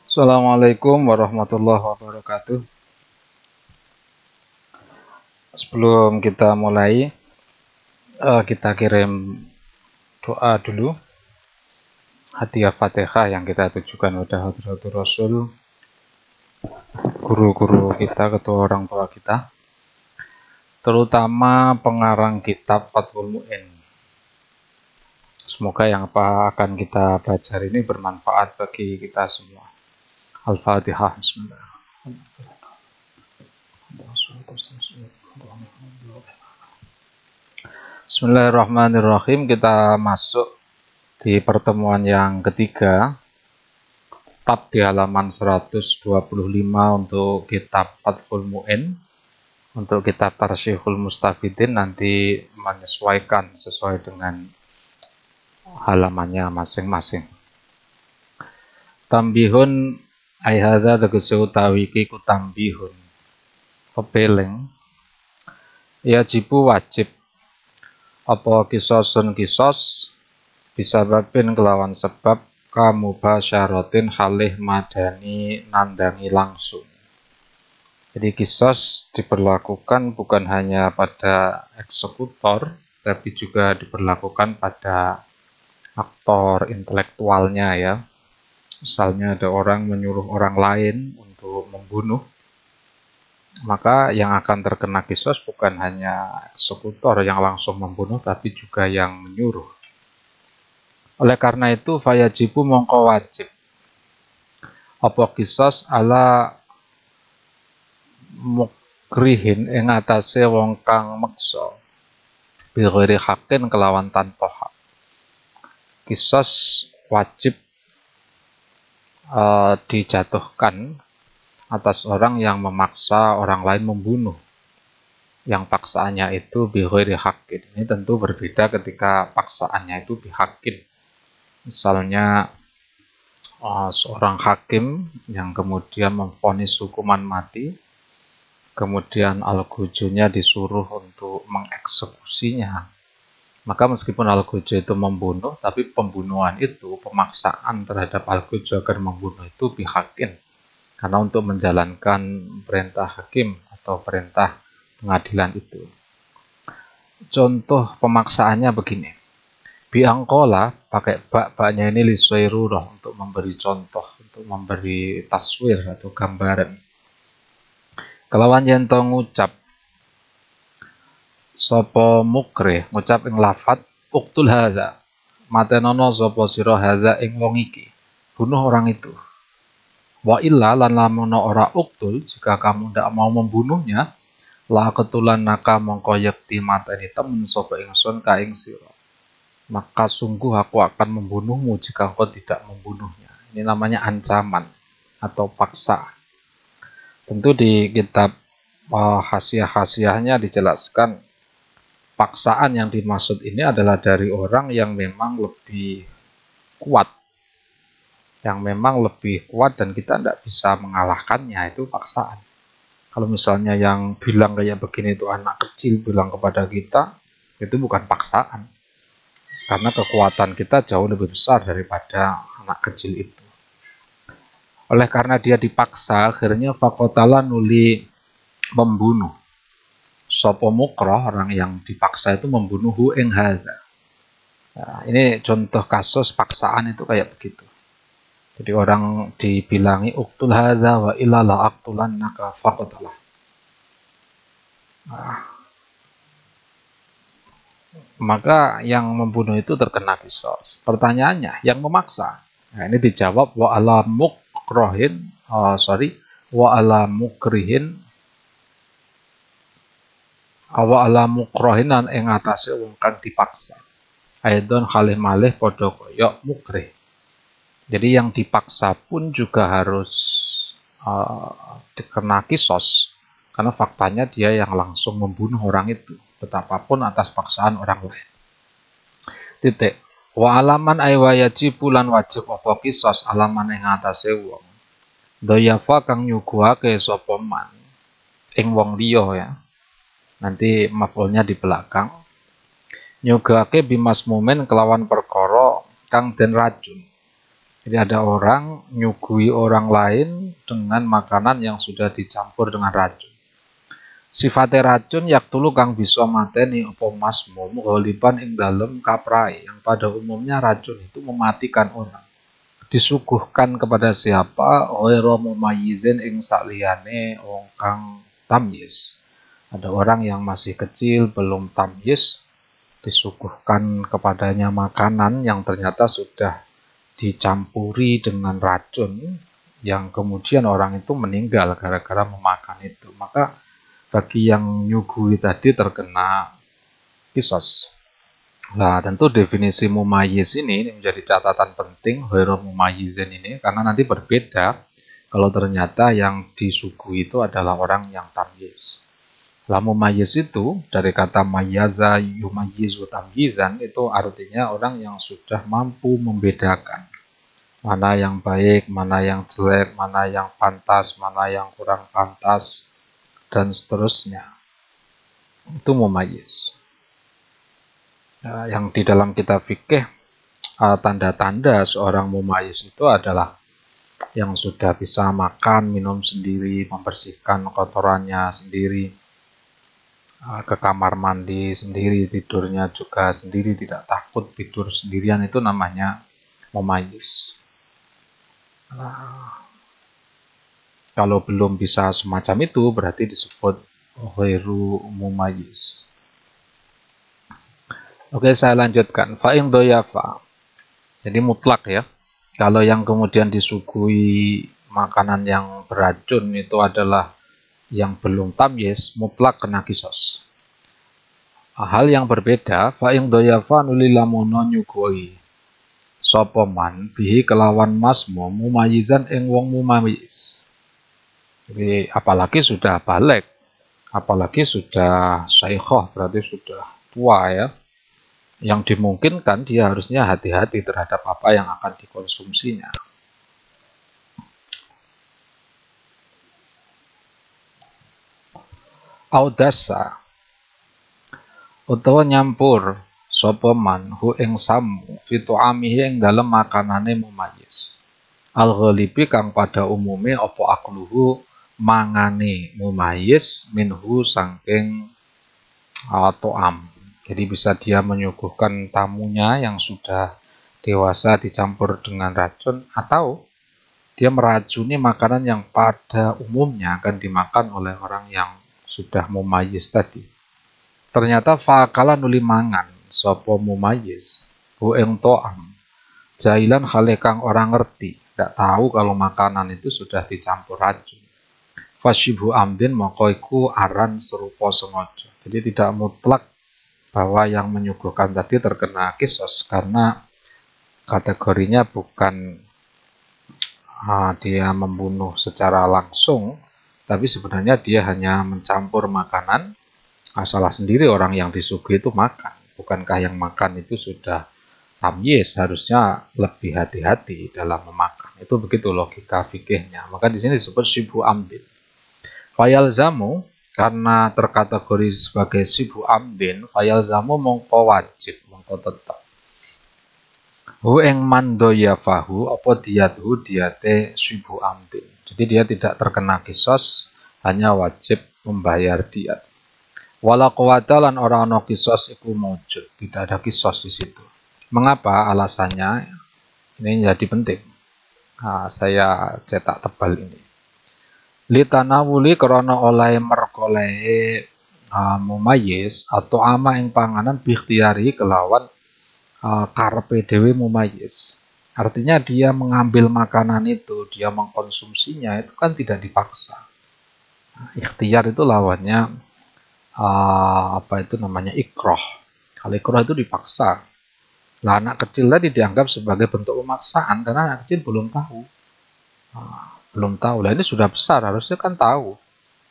Assalamualaikum warahmatullahi wabarakatuh. Sebelum kita mulai, kita kirim doa dulu. Hadiah Fatihah yang kita tujukan kepada Hadratul Rasul, guru-guru kita, ketua orang tua kita, terutama pengarang kitab Fathul Mu'in. Semoga yang apa akan kita belajar ini bermanfaat bagi kita semua. Al-Fatihah. Bismillahirrahmanirrahim. Kita masuk di pertemuan yang ketiga, tab di halaman 125 untuk kitab Fathul Mu'in. Untuk kitab Tarsyikhul Mustafidin nanti menyesuaikan sesuai dengan halamannya masing-masing. Tambihun ayhadza tegese utawi iki ku tambihun. Kepeling. Yajibu wajib apa kisosun kisos bisa babin kelawan sebab kamubasyaratin halih madani nandangi langsung. Jadi kisos diberlakukan bukan hanya pada eksekutor, tapi juga diberlakukan pada aktor intelektualnya ya. Misalnya ada orang menyuruh orang lain untuk membunuh, maka yang akan terkena kisos bukan hanya eksekutor yang langsung membunuh, tapi juga yang menyuruh. Oleh karena itu, fayajibu mongko wajib apa kisos ala mukrihin ing atase wong kang meksa bi ghairi haqqin kelawan tanpa hak. Kisos wajib dijatuhkan atas orang yang memaksa orang lain membunuh, yang paksaannya itu bi ghairi haqqin. Ini tentu berbeda ketika paksaannya itu bi haqqin. Misalnya seorang hakim yang kemudian memvonis hukuman mati, kemudian al-gujunya disuruh untuk mengeksekusinya. Maka meskipun al-guju itu membunuh, tapi pembunuhan itu, pemaksaan terhadap al-guju agar membunuh itu bihakin. Karena untuk menjalankan perintah hakim atau perintah pengadilan itu. Contoh pemaksaannya begini. Biangkola pakai baknya ini liswairurah untuk memberi contoh, untuk memberi taswir atau gambaran. Kelawan yen to ngucap sapa mukre, ngucap ing lafat uktul hadza, matenono sapa sira hadza ing wong iki, bunuh orang itu. Wa illa lan lamun ora uktul, jika kamu tidak mau membunuhnya, la ketulan naka mongko yekti mateni temen sapa ingsun ka ing sira. Maka sungguh aku akan membunuhmu jika engkau tidak membunuhnya. Ini namanya ancaman atau paksa. Tentu di kitab hasiah-hasiahnya dijelaskan paksaan yang dimaksud ini adalah dari orang yang memang lebih kuat. Yang memang lebih kuat dan kita tidak bisa mengalahkannya, itu paksaan. Kalau misalnya yang bilang kayak begini itu anak kecil bilang kepada kita, itu bukan paksaan. Karena kekuatan kita jauh lebih besar daripada anak kecil itu. Oleh karena dia dipaksa, akhirnya fakotala nuli membunuh. Sopo mukroh, orang yang dipaksa itu membunuh ing hadza. Nah, ini contoh kasus paksaan itu kayak begitu. Jadi orang dibilangi uktul hadza wa illa la aqtulannaka fakotalah. Nah, maka yang membunuh itu terkena kisos. Pertanyaannya, yang memaksa. Nah, ini dijawab wa ala mukrihin lan ing atase wong kang dipaksa. Aidon halih malih padha kaya mukrih. Jadi yang dipaksa pun juga harus dikena kisos karena faktanya dia yang langsung membunuh orang itu. Betapapun atas paksaan orang lain. Titik. Wa alaman ay wajib lan wajib apa kisos alaman ing atase wong. Doyafa kang nyuguhake sapa man ing wong liya ya. Nanti maf'ulnya di belakang. Nyuguhake bimas mumen kelawan perkara kang den racun. Jadi ada orang nyugui orang lain dengan makanan yang sudah dicampur dengan racun. Sifatnya racun yaktulu kang bisa mateni apa masmum ghaliban ing dalem kaprai, yang pada umumnya racun itu mematikan orang. Disuguhkan kepada siapa? Ghairu mumayyizin ing sakliyane wong kang tamyiz. Ada orang yang masih kecil belum tamyiz, disuguhkan kepadanya makanan yang ternyata sudah dicampuri dengan racun, yang kemudian orang itu meninggal gara-gara memakan itu. Maka bagi yang nyugui tadi terkena kisos. Nah, tentu definisi mumayyiz ini menjadi catatan penting ghairu mumayyizin ini, karena nanti berbeda kalau ternyata yang disuguhi itu adalah orang yang tamyiz. Lah mumayyiz itu dari kata mayyaza yumayyizu tamyizan, itu artinya orang yang sudah mampu membedakan mana yang baik, mana yang jelek, mana yang pantas, mana yang kurang pantas, dan seterusnya. Itu mumayyiz. Yang di dalam kitab fikih, tanda-tanda seorang mumayyiz itu adalah yang sudah bisa makan, minum sendiri, membersihkan kotorannya sendiri, ke kamar mandi sendiri, tidurnya juga sendiri, tidak takut tidur sendirian, itu namanya mumayyiz. Kalau belum bisa semacam itu berarti disebut ghairu mumayyiz. Oke, saya lanjutkan. Fa'in doyafa. Jadi mutlak ya. Kalau yang kemudian disuguhi makanan yang beracun itu adalah yang belum tamyiz, mutlak kena kisos. Hal yang berbeda, fa'in doyafa nulilamono nyugoi sopoman bihi kelawan masmu mumayyizan ing wong mumayyiz. Jadi apalagi sudah balik, apalagi sudah syaikhoh, berarti sudah tua ya. Yang dimungkinkan dia harusnya hati-hati terhadap apa yang akan dikonsumsinya. Audasa utawa nyampur sapa man hu ing samu fitu amihi ing dalem makanane mumayyiz. Al-ghalibi kang pada umume apa akluhu mangane mumayyiz minhu saking to'am. Jadi bisa dia menyuguhkan tamunya yang sudah dewasa dicampur dengan racun, atau dia meracuni makanan yang pada umumnya akan dimakan oleh orang yang sudah mumayyiz tadi. Ternyata fakala nuli mangan sapa mumayyiz hu ing to'am jailan hale kang orang ngerti, tidak tahu kalau makanan itu sudah dicampur racun. Fasyibu amdin maka iku aran serupa sengaja. Jadi tidak mutlak bahwa yang menyuguhkan tadi terkena kisos, karena kategorinya bukan dia membunuh secara langsung, tapi sebenarnya dia hanya mencampur makanan, salah sendiri orang yang disuguhi itu makan. Bukankah yang makan itu sudah tamyiz, harusnya lebih hati-hati dalam memakan. Itu begitu logika fikihnya. Maka di sini disebut syibu amdin. Fayalzamu, karena terkategori sebagai syibu amdin, fayalzamu mongko wajib, mongko tetap. Hu ing mandoyafahu apa diyatuhu diyate syibu amdin. Jadi dia tidak terkena kisos, hanya wajib membayar diat. Wala quwata lan ora ana kisos iku mujud, tidak ada kisos di situ. Mengapa? Alasannya ini jadi penting. Saya cetak tebal ini. Litanawuli krana oleh merkolehe mumayyiz atau ama ing panganan bikhtiari kelawan karepe dhewe mumayyiz. Artinya dia mengambil makanan itu, dia mengkonsumsinya itu kan tidak dipaksa. Ikhtiar itu lawannya ikroh. Kalau ikroh itu dipaksa. Nah, anak kecil tadi dianggap sebagai bentuk pemaksaan karena anak kecil belum tahu. Lah ini sudah besar, harusnya kan tahu.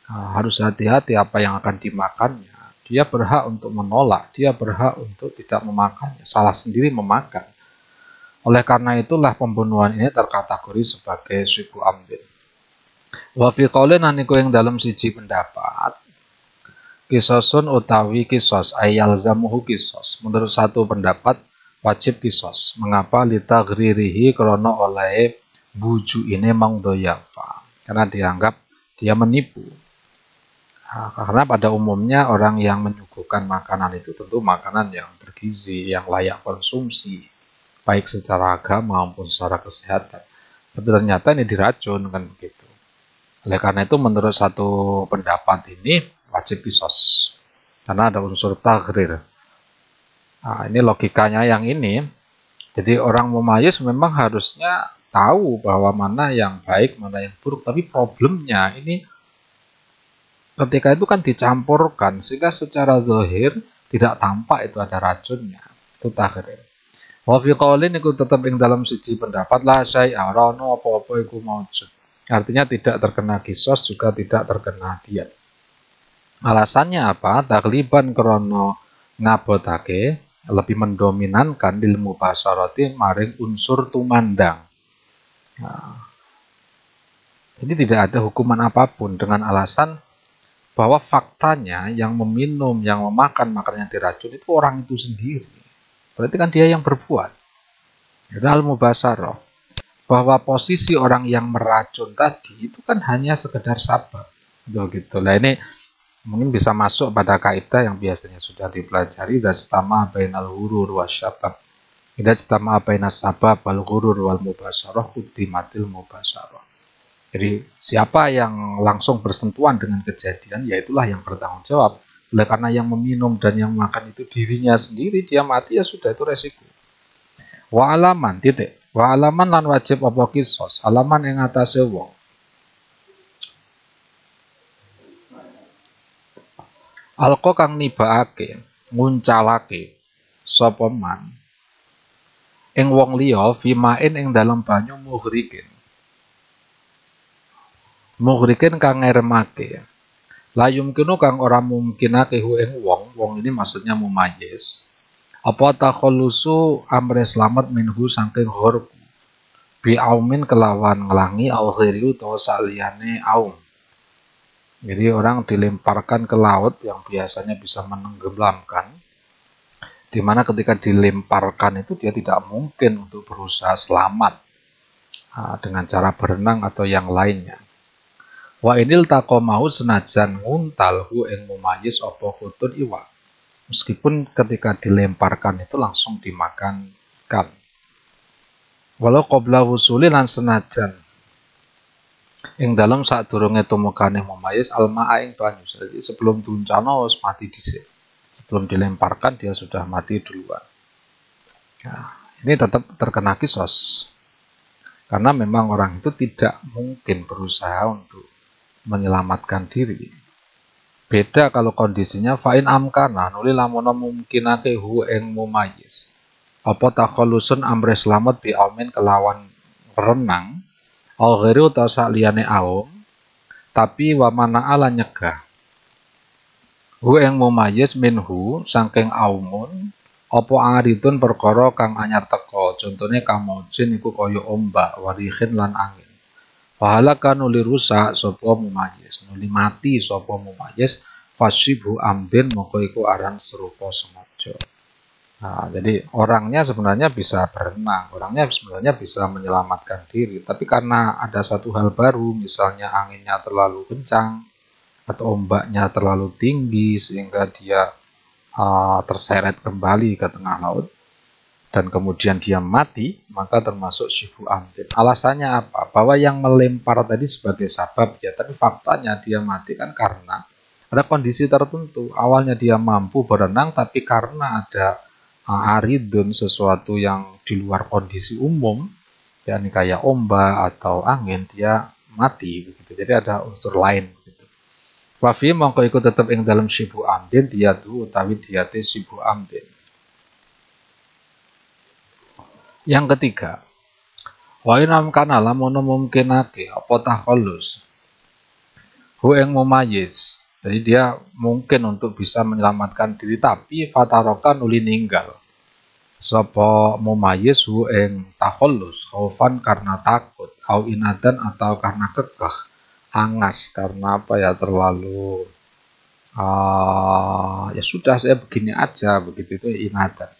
Harus hati-hati apa yang akan dimakannya. Dia berhak untuk menolak, dia berhak untuk tidak memakannya, salah sendiri memakan. Oleh karena itulah pembunuhan ini terkategori sebagai syibu amdin. Wa fi qaulin aniku yang dalam siji pendapat, kisosun utawi kisos ayal zamuhu kisos. Menurut satu pendapat, wajib kisos. Mengapa? Litagririhi krono oleh buju ini mangdoyafa, karena dianggap dia menipu. Nah, karena pada umumnya orang yang menyuguhkan makanan itu tentu makanan yang bergizi, yang layak konsumsi, baik secara agama maupun secara kesehatan. Tapi ternyata ini diracun, kan begitu. Oleh karena itu menurut satu pendapat ini wajib kisos, karena ada unsur taghrir. Nah, ini logikanya yang ini. Jadi orang mumayyiz memang harusnya tahu bahwa mana yang baik, mana yang buruk. Tapi problemnya ini ketika itu kan dicampurkan, sehingga secara zahir tidak tampak itu ada racunnya. Itu taghrir. Wa fi qaulin iku tetep ing dalam siji pendapat la syai'a rono apa-apa iku maujud. Artinya tidak terkena kisos, juga tidak terkena diyat. Alasannya apa? Tagliban krono ngabotake, lebih mendominankan ilmu basarati maring unsur tumandang. Nah, jadi tidak ada hukuman apapun dengan alasan bahwa faktanya yang meminum, yang memakan makanan yang diracun itu orang itu sendiri. Berarti kan dia yang berbuat. Itu al-mubasarah. Bahwa posisi orang yang meracun tadi itu kan hanya sekedar sabab. Gitu. Nah ini mungkin bisa masuk pada kaidah yang biasanya sudah dipelajari, dan stama bainal hurur wasyabab. Tidak stama bainas sabab wal hurur wal mubasarah quddimatil mubasarah. Jadi siapa yang langsung bersentuhan dengan kejadian, yaitulah yang bertanggung jawab. Oleh karena yang meminum dan yang makan itu dirinya sendiri, dia mati ya sudah, itu resiko. Wa alaman titik. Wa alaman lan wajib apa kisos. Alaman yang atase wong. Alqa kang nibaake, nguncalake sapa man ing wong liya fimain ing dalem banyu mughrikin. Mughrikin kang ngeremake. Layum kinu kang ora mungkinake hu ing wong ini maksudnya mumayyiz. Apa takhallusu amre slamet minhu saking ghurb. Bi aumin kelawan ngelangi au ghairi utawa saliyane aum. Jadi orang dilemparkan ke laut yang biasanya bisa menenggelamkan, di mana ketika dilemparkan itu dia tidak mungkin untuk berusaha selamat dengan cara berenang atau yang lainnya. Wa inil taqomau senajan nguntal hu ing mumayyiz apa khutun iwa. Meskipun ketika dilemparkan itu langsung dimakan ikan. Walau qabla wusuli lan senajan ing dalam sadurunge tumekane mumayyiz almaa ing banyu. Jadi sebelum tuncana wis mati dhisik. Sebelum dilemparkan dia sudah mati duluan. Nah, ini tetap terkena kisos. Karena memang orang itu tidak mungkin berusaha untuk menyelamatkan diri. Beda kalau kondisinya fa'in amkana nuli lamun mungkinake hu ing mumayyiz. Apa takhalusun amre selamat bi aumin kelawan renang au ghairu ta saliyane aum, tapi wa mana'ala nyegah. Hu ing mumayyiz minhu saking aumun apa aridun perkara kang anyar teka. Contone kamojin iku kaya ombak, warihin lan angin. Pahalaka nuli rusak sapa mumayyiz, nuli mati sapa mumayyiz, fasyibu amdin moko iku aran serupa sengaja. Nah, jadi orangnya sebenarnya bisa berenang, orangnya sebenarnya bisa menyelamatkan diri, tapi karena ada satu hal baru, misalnya anginnya terlalu kencang atau ombaknya terlalu tinggi sehingga dia terseret kembali ke tengah laut, dan kemudian dia mati, maka termasuk syibu amdin. Alasannya apa? Bahwa yang melempar tadi sebagai sabab ya, tapi faktanya dia mati kan karena ada kondisi tertentu. Awalnya dia mampu berenang, tapi karena ada aridun, sesuatu yang di luar kondisi umum, yakni kayak ombak atau angin, dia mati begitu. Jadi ada unsur lain begitu. Wafi mongko ikut tetap ing dalam syibu amdin diyatu utawi diyate syibu amdin. Yang ketiga, wa inam kana lamun mungkinake apa takhallus hu ing mumayyiz. Jadi dia mungkin untuk bisa menyelamatkan diri, tapi fataroka nuli ninggal sapa mumayyiz hu ing takhallus khaufan karena takut, au inadan atau karena kekeh, angas karena apa ya, terlalu ya sudah saya begini aja begitu, itu inadan.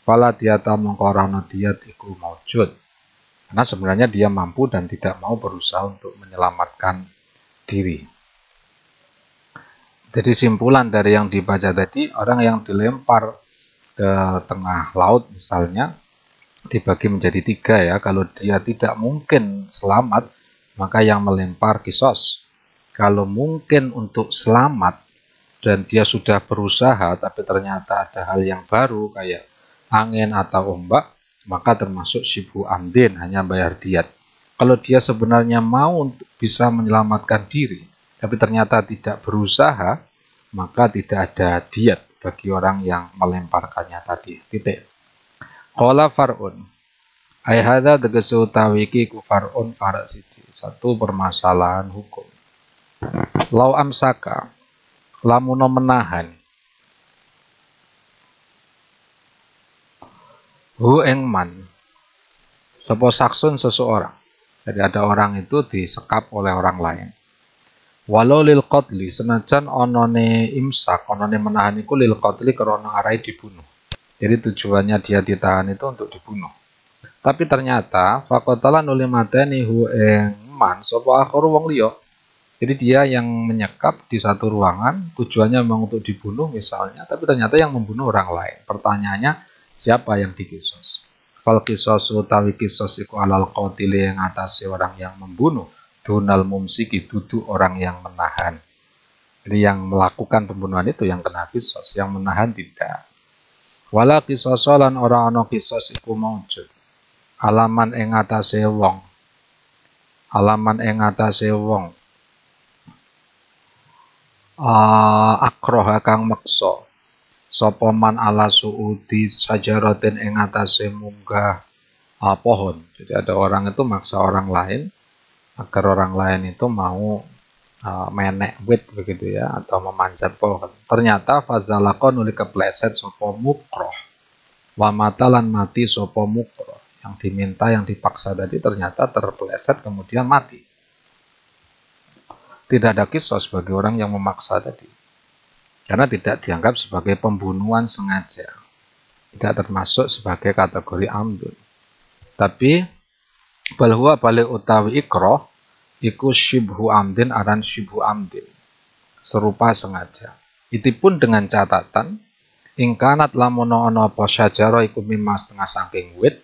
fala diyata mongko ora ana diyat iku maujud. Karena sebenarnya dia mampu dan tidak mau berusaha untuk menyelamatkan diri. Jadi simpulan dari yang dibaca tadi, orang yang dilempar ke tengah laut misalnya, dibagi menjadi 3 ya. Kalau dia tidak mungkin selamat, maka yang melempar kisos. Kalau mungkin untuk selamat, dan dia sudah berusaha, tapi ternyata ada hal yang baru, kayak angin atau ombak, maka termasuk syibhu amdin, hanya bayar diat. Kalau dia sebenarnya mau untuk bisa menyelamatkan diri, tapi ternyata tidak berusaha, maka tidak ada diat bagi orang yang melemparkannya tadi. Titik. Qala far'un. Ai hadza tegese utawi iki ku far'un fara siji. Satu permasalahan hukum. Lau amsaka lamun menahan hu ing man sapa saksun seseorang. Jadi ada orang itu disekap oleh orang lain. Walau lil qatli senajan onone imsak, onone menahan iku lil qatli karena arai dibunuh. Jadi tujuannya dia ditahan itu untuk dibunuh. Tapi ternyata faqatala nuli mateni hu ing man sapa akharu wong liya. Jadi dia yang menyekap di satu ruangan, tujuannya memang untuk dibunuh misalnya, tapi ternyata yang membunuh orang lain. Pertanyaannya, siapa yang dikisos? Fal kisos utawi kisos iku alal qatili yang atase orang yang membunuh, dunal mumsiki dudu orang yang menahan. Jadi yang melakukan pembunuhan itu yang kena kisos, yang menahan tidak. Wala kisos lan ora ana kisos iku maujud. Alaman ing atase wong. Alaman ing atase wong. Akroha kang meksa sapa man ala suudi sajaratin ing atase munggah pohon. Jadi ada orang itu maksa orang lain agar orang lain itu mau menek wit begitu ya, atau memanjat pohon. Ternyata fazalaqon nuli kepleset sapa mukroh wa matalan mati sapa mukroh. Yang diminta, yang dipaksa tadi ternyata terpleset kemudian mati. Tidak ada kisos bagi orang yang memaksa tadi. Karena tidak dianggap sebagai pembunuhan sengaja. Tidak termasuk sebagai kategori amdun. Tapi, balhuwa balik utawi ikroh, iku syibhu amdin aran syibhu amdin. Serupa sengaja. Itu pun dengan catatan, ingkanat lamono ono apa syajaro iku mimma setengah saking wit,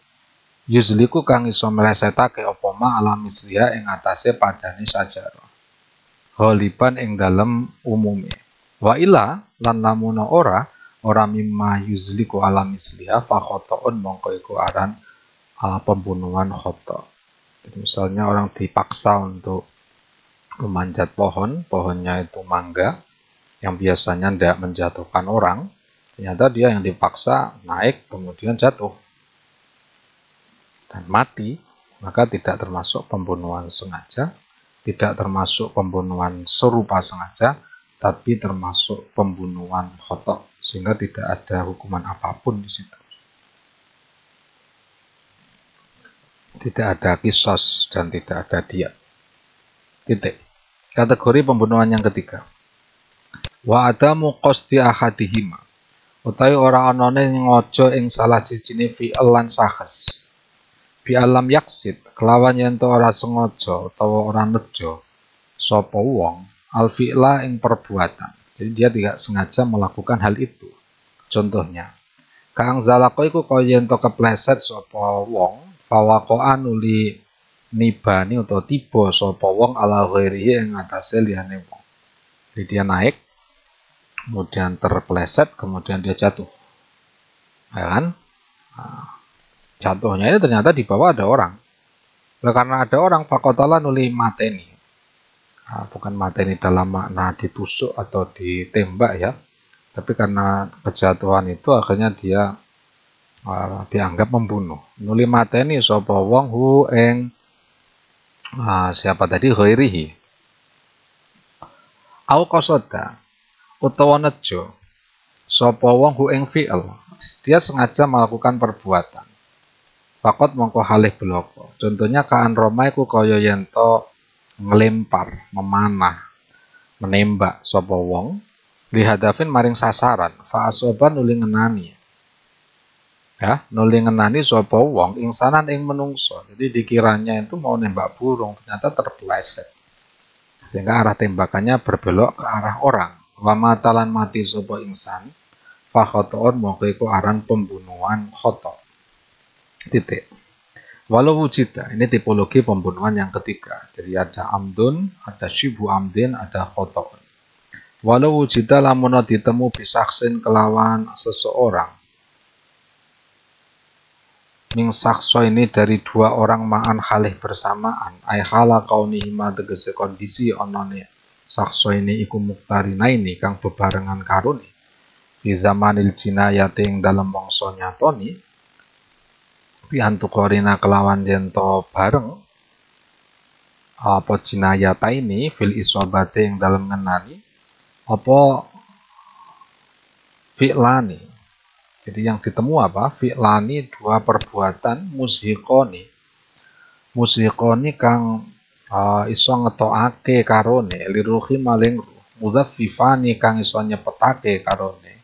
yuzliku kang iso melesetake apa ma ala misliha ing atase padane syajaro. Holiban ing dalem umume. Wa ila lan lamuna ora mimma yuzliku ala misliha fa khotoun mongko iku aran pembunuhan khoto. Jadi misalnya orang dipaksa untuk memanjat pohon, pohonnya itu mangga yang biasanya tidak menjatuhkan orang, ternyata dia yang dipaksa naik kemudian jatuh dan mati, maka tidak termasuk pembunuhan sengaja. Tidak termasuk pembunuhan serupa sengaja, tapi termasuk pembunuhan khoto, sehingga tidak ada hukuman apapun di situ. Tidak ada kisos dan tidak ada diat. Titik. Kategori pembunuhan yang ketiga. Wa adamu qasdi ahadihima. Utawi ora anane ngojo ing salah sijine fi'il lan sahas. Bi alam yaksid kelawan yen ora sengaja utawa ora nejo sapa wong al fi'la ing perbuatan. Jadi dia tidak sengaja melakukan hal itu. Contohnya, kang zalako iku kaya yen kepleset sapa wong fawaqa'a nuli nibani utawa tiba sapa wong ala ghairihi ing atase liyane wong. Jadi dia naik kemudian terpleset kemudian dia jatuh. Ya kan? Jatuhnya itu ternyata di bawah ada orang. Karena ada orang fakotala nuli mateni. Bukan mateni dalam makna ditusuk atau ditembak ya. Tapi karena kejatuhan itu akhirnya dia dianggap membunuh. Nuli mateni sapa wong hu ing siapa tadi ghairihi. Au qasoda utawa nejo sapa wong hu ing fi'il. Dia sengaja melakukan perbuatan. Fakot mongko halih bloko. Contohnya kaan Roma iku kaya yento ngelempar, memanah, menembak sapa wong lihadafin maring sasaran fa asoban nuli ngenani. Ya, nuli ngenani sapa wong insanan ing menungso. Jadi dikiranya itu mau nembak burung, ternyata terpeleset. Sehingga arah tembakannya berbelok ke arah orang. Wa matalan mati sapa insan, fa khotoon mongko iku aran pembunuhan khoto. Titik. Walau wujida, ini tipologi pembunuhan yang ketiga. Jadi ada amdun, ada syibu amdin, ada khotoon. Walau wujida lamun ditemu bisaksin kelawan seseorang. Ming sakso ini dari dua orang ma'an halih bersamaan. Ay hala kaunihima tegese kondisi onone sakso ini iku muktarina ini kang bebarengan karuni. Di zamanil jinayati ing dalam mangsa nyatoni. Piantukorina kelawan jento bareng. Apa jinayata ini fil isobate ing dalam ngenani. Apa fi'lani. Jadi yang ditemu apa? Fi'lani dua perbuatan mushikoni. Mushikoni kang iso ngetokake karone liruhi maling mudzaffifani kang iso nyepetake karone.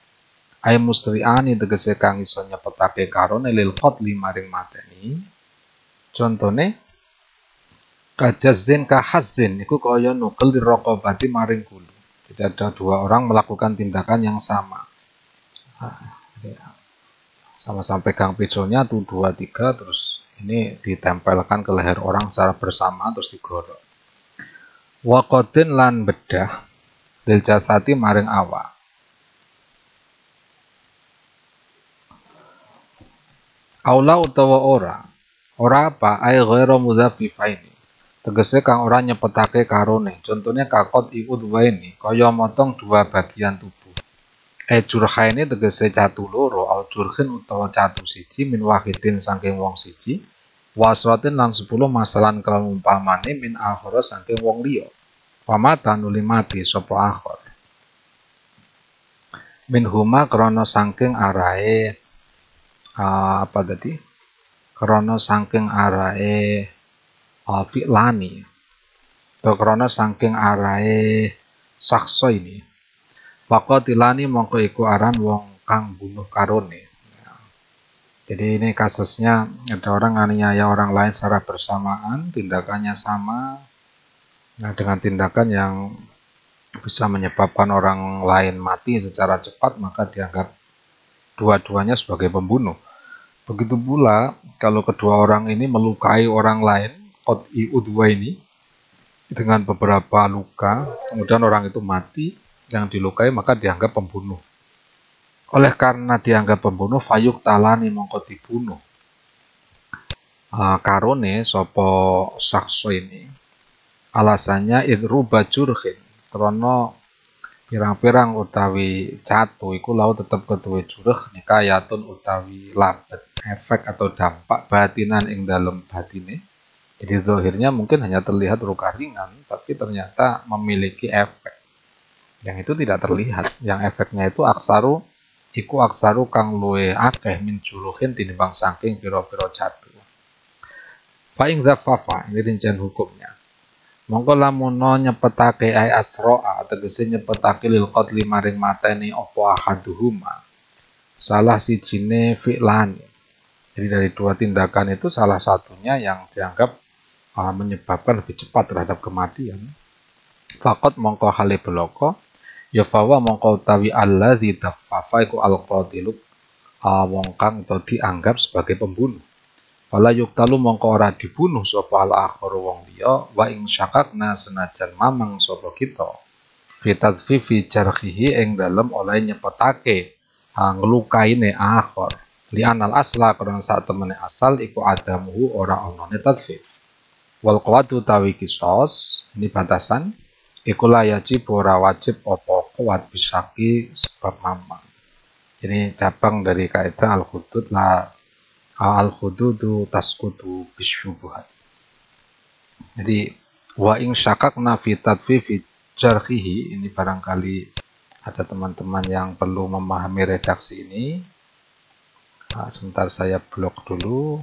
Ay musri'ani tegese kang iso nyepetake karone lil qatli maring mateni. Contone kajazin kahazin iku kaya nukel dirokobati maring gulu. Jadi ada dua orang melakukan tindakan yang sama. Sama-sama pegang pisaunya tuh 2, 3 terus ini ditempelkan ke leher orang secara bersama terus digorok. Waqadin lan bedah lil jasati maring awak. Aula utawa ora apa ay ghairu mudzafifaini. Tegese kang ora nyepetake karone. Contohnya kakot iud waini kaya motong dua bagian tubuh. Jurhaini tegese catu loro au jurhin utawa catu siji min wahidin saking wong siji wasratin lan 10 masalan kelawan umpamane min akhara saking wong liya pamata nuli mati sapa akhir min huma krana saking arahe apa tadi krana saking arahe fi'lani atau krana saking arahe sakso ini Waqatilani mongko iku aran wong kang bunuh karone. Jadi ini kasusnya ada orang aniaya orang lain secara bersamaan, tindakannya sama. Nah, dengan tindakan yang bisa menyebabkan orang lain mati secara cepat, maka dianggap dua-duanya sebagai pembunuh. Begitu pula kalau kedua orang ini melukai orang lain, qat'i udwa ini dengan beberapa luka, kemudian orang itu mati, yang dilukai maka dianggap pembunuh. Oleh karena dianggap pembunuh, fayuk talani mongko dibunuh. Karone sopo sakso ini alasannya idruba jurhin krono pirang-pirang utawi catu iku lau tetep ketuwe jurh nikayatun utawi labet efek atau dampak batinan ing dalam batine. Jadi zahirnya mungkin hanya terlihat luka ringan tapi ternyata memiliki efek yang itu tidak terlihat, yang efeknya itu aksaru kang luwe akeh min juruhin tinimbang saking piro-piro catu. Fa ing dzaffafa ini rincian hukumnya. Mongko lamun nyepetake ay asro'a tegese nyepetake lil qatli maring mateni apa ahaduhuma. Salah sijine fi'lani. Jadi dari dua tindakan itu salah satunya yang dianggap menyebabkan lebih cepat terhadap kematian. Faqat mongko hale beloko ya fawa mongko utawi allazi daffafa iku alqatilu wong kang to dianggap sebagai pembunuh. Fala yuktalu mongko ora dibunuh sapa al-akhir wong liya wa ing syakakna senajan mamang sapa kita. Fi tadfifi jarhihi ing dalem oleh nyepetake nglukaine akhir. Li anal asla karena saat temene asal iku adamuhu ora onone tadfif. Wal qawatu tawi kisos ini batasan iku layaji ora wajib apa kuat bisaki sebab mamang. Ini cabang dari kaidah al-hudud la al-hududu tasqutu bisyubuhat. Jadi wa ing syakakna fi tadfifi jarhihi ini barangkali ada teman-teman yang perlu memahami redaksi ini. Sebentar saya blok dulu.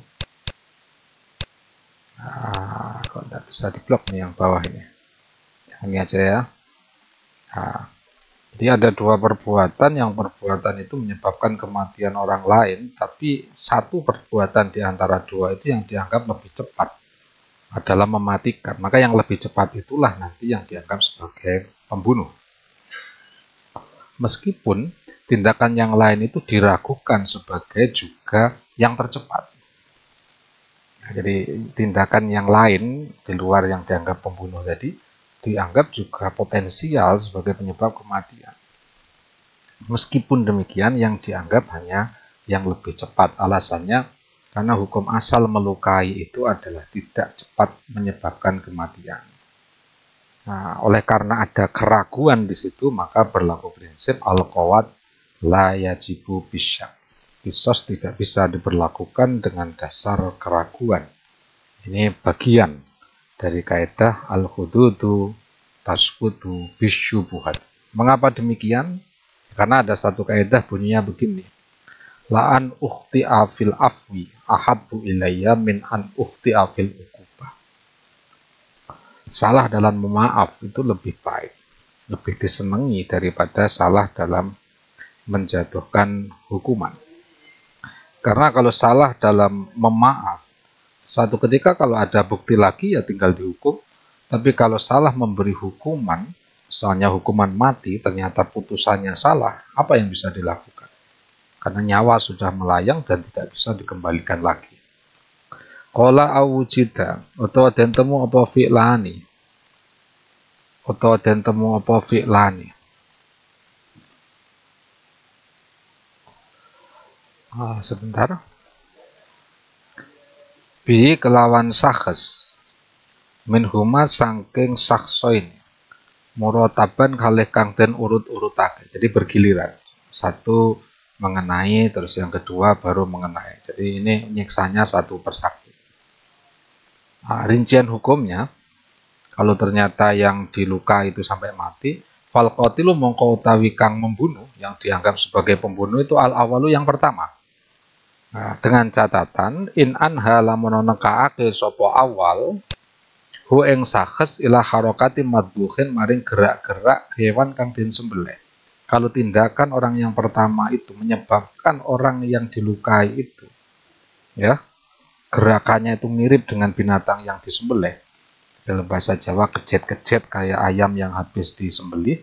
Kok tidak bisa diblok nih yang bawah ini. Yang ini aja ya. Jadi ada dua perbuatan, yang perbuatan itu menyebabkan kematian orang lain, tapi satu perbuatan di antara dua itu yang dianggap lebih cepat adalah mematikan. Maka yang lebih cepat itulah nanti yang dianggap sebagai pembunuh. Meskipun tindakan yang lain itu diragukan sebagai juga yang tercepat. Nah, jadi tindakan yang lain di luar yang dianggap pembunuh tadi dianggap juga potensial sebagai penyebab kematian. Meskipun demikian yang dianggap hanya yang lebih cepat. Alasannya karena hukum asal melukai itu adalah tidak cepat menyebabkan kematian. Nah, oleh karena ada keraguan di situ, maka berlaku prinsip al-qawad la yajibu bisyak. Kisos tidak bisa diberlakukan dengan dasar keraguan. Ini bagian dari kaidah al-hududu tasqutu bisyubuhat. Mengapa demikian? Karena ada satu kaidah bunyinya begini. La'an ukhti'a fil afwi ahabbu ilayya min an ukhti'a fil uqubah. Salah dalam memaaf itu lebih baik, lebih disenangi daripada salah dalam menjatuhkan hukuman. Karena kalau salah dalam memaaf, satu ketika kalau ada bukti lagi ya tinggal dihukum. Tapi kalau salah memberi hukuman, misalnya hukuman mati, ternyata putusannya salah, apa yang bisa dilakukan? Karena nyawa sudah melayang dan tidak bisa dikembalikan lagi. Qala awujida, utawa den temu apa fi'lani. Utawa den temu apa fi'lani. Sebentar. Bi kelawan sakhes min huma sangking saksoin murotaban kalih kang den urut-urutake. Jadi bergiliran. Satu mengenai, terus yang kedua baru mengenai. Jadi ini nyiksanya satu persatu. Rincian hukumnya, kalau ternyata yang diluka itu sampai mati, fal qatilu mongko utawi kang membunuh, yang dianggap sebagai pembunuh itu al-awalu yang pertama. Nah, dengan catatan in anha lamun nekaake sapa awal hu ing sakhes ila harokati madbuhin maring gerak-gerak hewan kang den sembelih. Kalau tindakan orang yang pertama itu menyebabkan orang yang dilukai itu, ya, gerakannya itu mirip dengan binatang yang disembelih. Dalam bahasa Jawa kejet-kejet kayak ayam yang habis disembelih.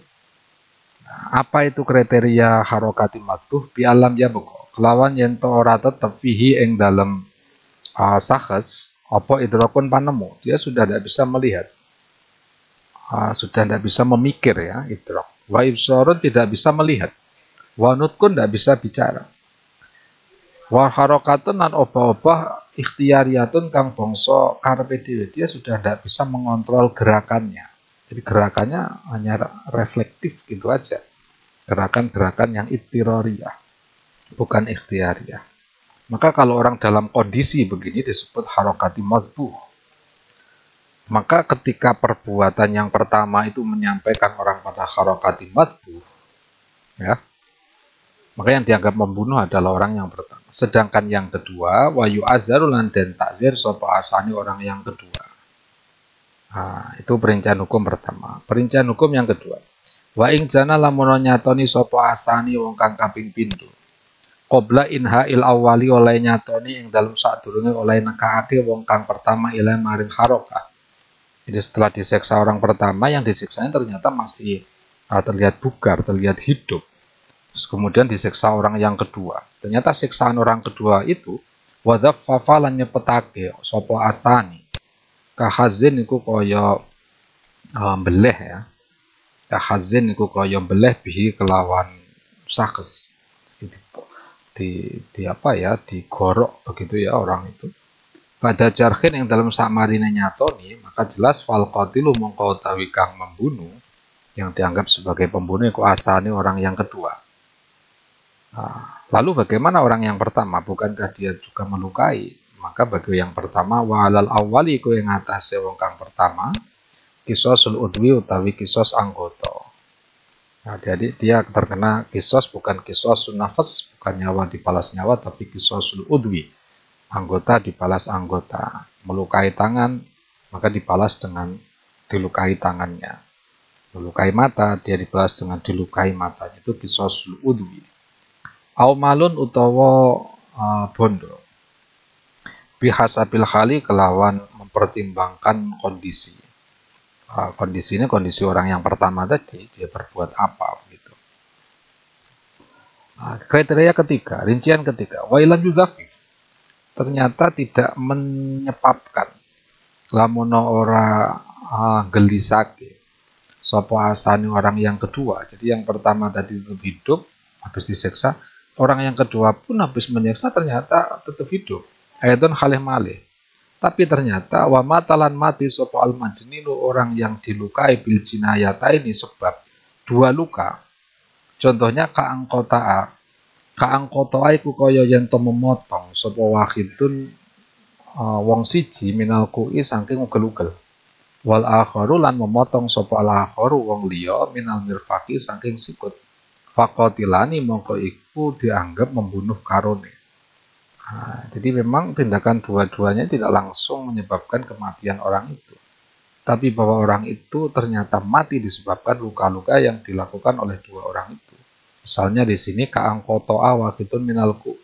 Nah, apa itu kriteria harokati madbuh? Bi alam ya buko. Kelawan yen to ora tetep fihi ing dalem sakhes apa idrakun panemu, dia sudah tidak bisa melihat, sudah tidak bisa memikir ya, idrak. Wa ibsarun tidak bisa melihat, wa nutkun tidak bisa bicara, wa harokatun lan obah-obah ikhtiariyatun kang bangsa karepe dhewe, dia sudah tidak bisa mengontrol gerakannya. Jadi gerakannya hanya reflektif gitu aja, gerakan-gerakan yang ittirariyah, bukan ikhtiariyah. Maka kalau orang dalam kondisi begini disebut harokati madbuh. Maka ketika perbuatan yang pertama itu menyampaikan orang pada harokati madbuh, ya, maka yang dianggap membunuh adalah orang yang pertama. Sedangkan yang kedua, wayu azarulan dan takzir sopa asani orang yang kedua. Nah, itu perincian hukum pertama. Perincian hukum yang kedua. Wa ing jana lamun nyatoni sopa asani wong kang kaping pindho. Qobla inha'il awali oleh nyatoni ing dalam sadurunge oleh nekaake wong kang pertama ilai maring harokah. Jadi setelah disiksa orang pertama, yang disiksanya ternyata masih terlihat bugar, terlihat hidup. Terus kemudian disiksa orang yang kedua. Ternyata siksaan orang kedua itu wadhaffafa lan nyepetake sapa asani. Kahazin iku kaya beleh ya. Kahazin iku kaya beleh bihi kelawan sakes. Di apa ya, digorok begitu ya orang itu. Pada jarhin yang dalam sakmarine nyatoni, maka jelas fal qatilu mongko utawi kang membunuh, yang dianggap sebagai pembunuh iku asani orang yang kedua. Nah, lalu bagaimana orang yang pertama? Bukankah dia juga melukai? Maka bagi yang pertama walal awali iku yang atase wong kang pertama kisosul udwi utawi kisos anggota. Nah, jadi dia terkena kisos, bukan kisos nafas, bukan nyawa dibalas nyawa, tapi kisosul udwi, anggota dibalas anggota. Melukai tangan, maka dibalas dengan dilukai tangannya. melukai mata, dia dibalas dengan dilukai matanya, itu qisasul udwi. Au malun utawa bondo, bihasabil khali kelawan mempertimbangkan kondisi. Kondisi ini kondisi orang yang pertama tadi, dia berbuat apa begitu. Kriteria ketiga, rincian ketiga, wailam yuzafi, ternyata tidak menyebabkan lamono ora gelisake sopo asani orang yang kedua. Jadi yang pertama tadi tetap hidup habis disiksa, orang yang kedua pun habis menyiksa ternyata tetap hidup. Ayatun khalih malih. Tapi ternyata wa matalan mati sopo al majninu, orang yang dilukai bil jinayata ini sebab dua luka. Contohnya kaangkotaa iku kaya yen to memotong sapa wahidun wong siji minal kui saking ugel-ugel. Wal akharu lan memotong sapa al akharu wong liya minal mirfaqi saking sikut. Faqatilani mongko iku dianggap membunuh karone. Jadi memang tindakan dua-duanya tidak langsung menyebabkan kematian orang itu. Tapi bahwa orang itu ternyata mati disebabkan luka-luka yang dilakukan oleh dua orang itu. Misalnya di sini kaangkoto awakitun minalku,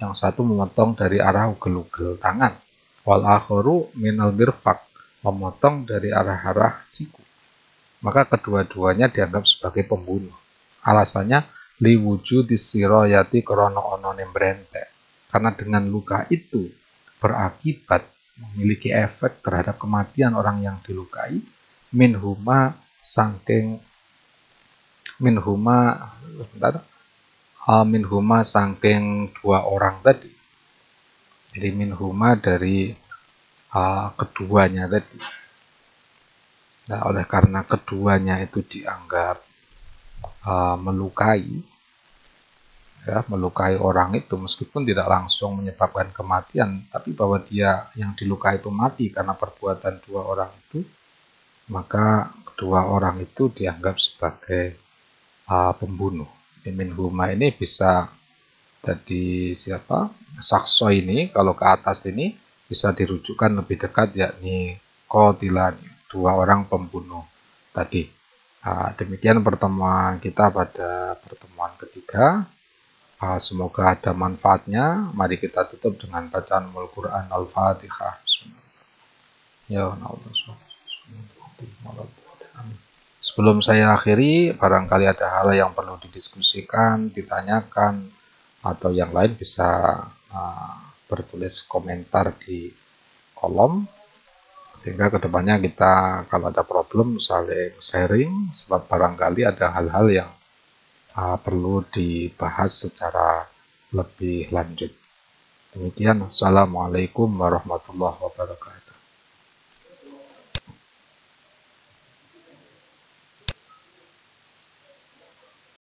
yang satu memotong dari arah ugel-ugel tangan, wal akharu minal mirfaq, memotong dari arah-arah siku. Maka kedua-duanya dianggap sebagai pembunuh. Alasannya liwujudis siroyati krono onone brente. Karena dengan luka itu berakibat memiliki efek terhadap kematian orang yang dilukai, minhuma saking dua orang tadi. Jadi minhuma dari keduanya tadi. Nah, oleh karena keduanya itu dianggap melukai orang itu, meskipun tidak langsung menyebabkan kematian, tapi bahwa dia yang dilukai itu mati karena perbuatan dua orang itu, maka kedua orang itu dianggap sebagai pembunuh. Minhuma ini bisa jadi siapa? Sakso ini kalau ke atas ini bisa dirujukkan lebih dekat, yakni qatilani, dua orang pembunuh tadi. Demikian pertemuan kita pada pertemuan ketiga. Semoga ada manfaatnya. Mari kita tutup dengan bacaan Al-Quran Al-Fatihah. Sebelum saya akhiri, barangkali ada hal yang perlu didiskusikan, ditanyakan, atau yang lain bisa bertulis komentar di kolom, sehingga kedepannya kita kalau ada problem saling sharing, sebab barangkali ada hal-hal yang perlu dibahas secara lebih lanjut. Demikian, Assalamualaikum warahmatullahi wabarakatuh.